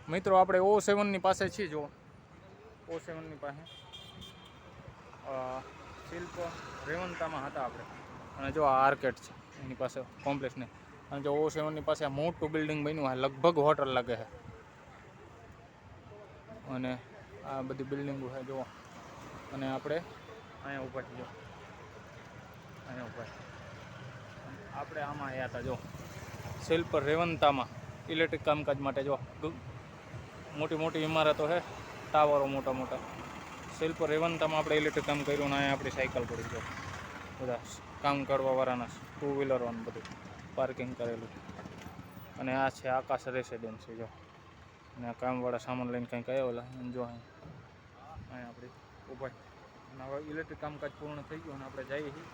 મિત્રો આપણે O7ની પાસે છીએ, જો O7ની પાસે શિલ્પ રેવંતામાં હતા આપણે, અને જો આ આર્કેટ છે એની પાસે કોમ્પ્લેક્સને, અને જો O7ની પાસે આ મોટું બિલ્ડિંગ બન્યું, આ લગભગ હોટલ લાગે છે. અને આ બધી બિલ્ડિંગો છે જો, અને આપણે અહીંયા ઊભા છીએ, અહીંયા ઊભા આપણે આમાં આવ્યા હતા જો શિલ્પ રેવંતામાં ઇલેક્ટ્રિક કામકાજ માટે. જો મોટી મોટી ઇમારતો છે, ટાવરો મોટા મોટા. શિલ્પ રેવંતામાં આપણે ઇલેક્ટ્રિક કામ કર્યું, અને અહીંયા આપણી સાયકલ પડી જો, બધા કામ કરવાવાળાના ટુ વ્હીલરો અને બધું પાર્કિંગ કરેલું. અને આ છે આકાશ રેસિડેન્સી જો, અને આ કામવાળા સામાન લઈને કંઈક આવ્યા જો અહીંયા આપણી ઊભા. અને હવે ઇલેક્ટ્રિક કામકાજ પૂર્ણ થઈ ગયું, અને આપણે જઈએ છીએ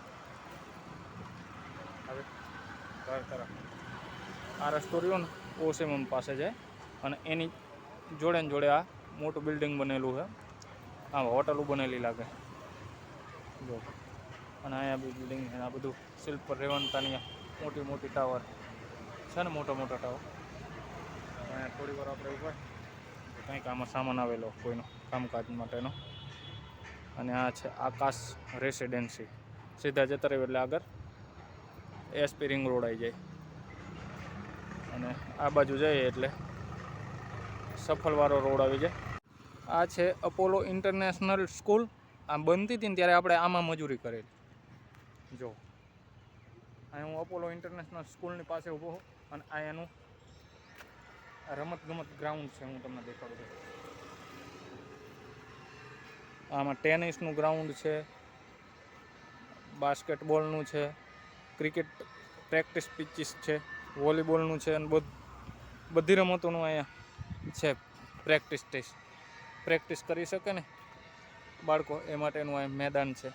હવે ઘર તરફ. આ રસ્તો રહ્યો ને O7 પાસે જાય, અને એની જોડે ને જોડે આ મોટું બિલ્ડિંગ બનેલું છે, આ હોટલો બનેલી લાગે જો. અને અહીંયા બી બિલ્ડિંગ છે, આ બધું શિલ્પ રેવંતાની મોટી મોટી ટાવર છે ને, મોટા મોટા ટાવર. અહીંયા થોડી વાર આપણે ઊભા, કંઈક આમાં સામાન આવેલો કોઈનો કામકાજ માટેનો. અને આ છે આકાશ રેસિડેન્સી. સીધા જતા રહ્યું એટલે આગળ SP રિંગ રોડ આવી જાય, અને આ બાજુ જઈએ એટલે સફલવાળો રોડ આવી જાય. આ છે અપોલો ઇન્ટરનેશનલ સ્કૂલ. આ બનતી હતી ને ત્યારે આપણે આમાં મજૂરી કરેલી જો. અહીં હું અપોલો ઇન્ટરનેશનલ સ્કૂલની પાસે ઊભો છું, અને આ એનું રમતગમત ગ્રાઉન્ડ છે, હું તમને દેખાડું છું. આમાં ટેનિસનું ગ્રાઉન્ડ છે, બાસ્કેટબોલનું છે, ક્રિકેટ પ્રેક્ટિસ પિચીસ છે, વોલીબોલનું છે, અને બધી રમતોનું અહીંયા છે પ્રેક્ટિસ કરી શકે ને બાળકો, એ માટેનું અહીં મેદાન છે.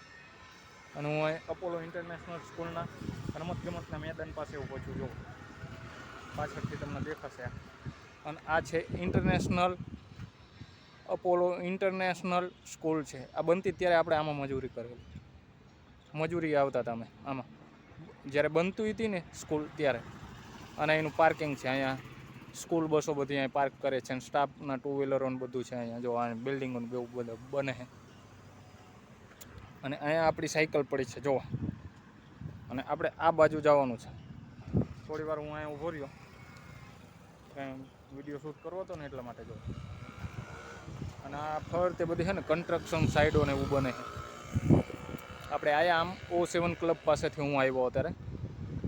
અને હું અહીં અપોલો ઇન્ટરનેશનલ સ્કૂલના રમતગમતના મેદાન પાસે ઊભો છું જો, પાછળથી તમને દેખાશે. અને આ છે અપોલો ઇન્ટરનેશનલ સ્કૂલ છે. આ બનતી ત્યારે આપણે આમાં મજૂરી કરેલી, મજૂરી આવતા હતા અમે આમાં જ્યારે બનતી હતી ને સ્કૂલ ત્યારે. અને એનું પાર્કિંગ છે અહીંયા, સ્કૂલ બસો બધી અહીંયા પાર્ક કરે છે, અને સ્ટાફના ટુ વ્હીલરો ને બધું છે અહીંયા જો. આ બિલ્ડિંગો બહુ બધા બને છે, અને અહીંયા આપણી સાયકલ પડી છે જોવા. અને આપણે આ બાજુ જવાનું છે. થોડી વાર હું અહીંયા ઊભો રહ્યો, કાંઈ વિડીયો શૂટ કરવો હતો ને એટલા માટે જો. અને આ ફરતે બધી છે ને કન્સ્ટ્રક્શન સાઈડો ને એવું બને છે. આપણે આયા આમ O7 ક્લબ પાસેથી હું આવ્યો અત્યારે,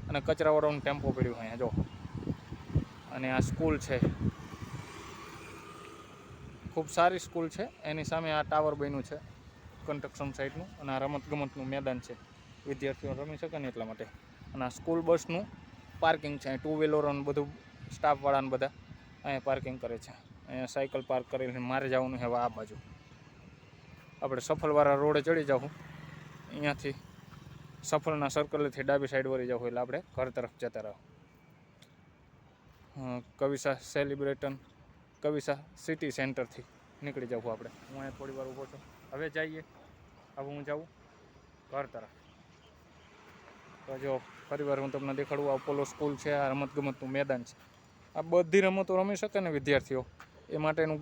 અને કચરાવાળાનું ટેમ્પો પડ્યું અહીંયા જો. અને આ સ્કૂલ છે, ખૂબ સારી સ્કૂલ છે. એની સામે આ ટાવર બન્યું છે કન્સ્ટ્રક્શન સાઈડનું, અને આ રમતગમતનું મેદાન છે, વિદ્યાર્થીઓ રમી શકે ને એટલા માટે. અને આ સ્કૂલ બસનું પાર્કિંગ છે, ટુ વ્હીલરો ને બધું સ્ટાફવાળાને બધા અહીંયા પાર્કિંગ કરે છે. અહીંયા સાયકલ પાર્ક કરેલી. મારે જવાનું છે હવે આ બાજુ, આપણે સફલવાળા રોડે ચડી જાઉં, અહીંયાથી સફલના સર્કલથી ડાબી સાઈડ વળી જાઉં એટલે આપણે ઘર તરફ જતા રહો. કવિસા સિટી સેન્ટરથી નીકળી જાઉં આપણે. હું અહીંયા થોડી વાર ઊભો છું. હવે જઈએ, હવે હું જાઉં ઘર તરફ. તો જો ફરી વાર હું તમને દેખાડું, આ અપોલો સ્કૂલ છે, આ રમતગમતનું મેદાન છે. આ બધી રમતો રમી શકે ને વિદ્યાર્થીઓ, એ માટેનું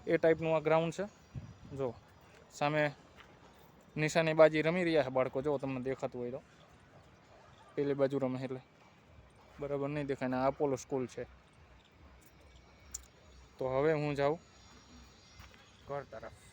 એ ટાઈપનું આ ગ્રાઉન્ડ છે જો. સામે નિશાનેબાજી રમી રહ્યા છે બાળકો જો, તમને દેખાતું હોય તો. પેલી બાજુ રમે એટલે બરાબર નહીં દેખાય ને. આ અપોલો સ્કૂલ છે. તો હવે હું જાઉં ઘર તરફ.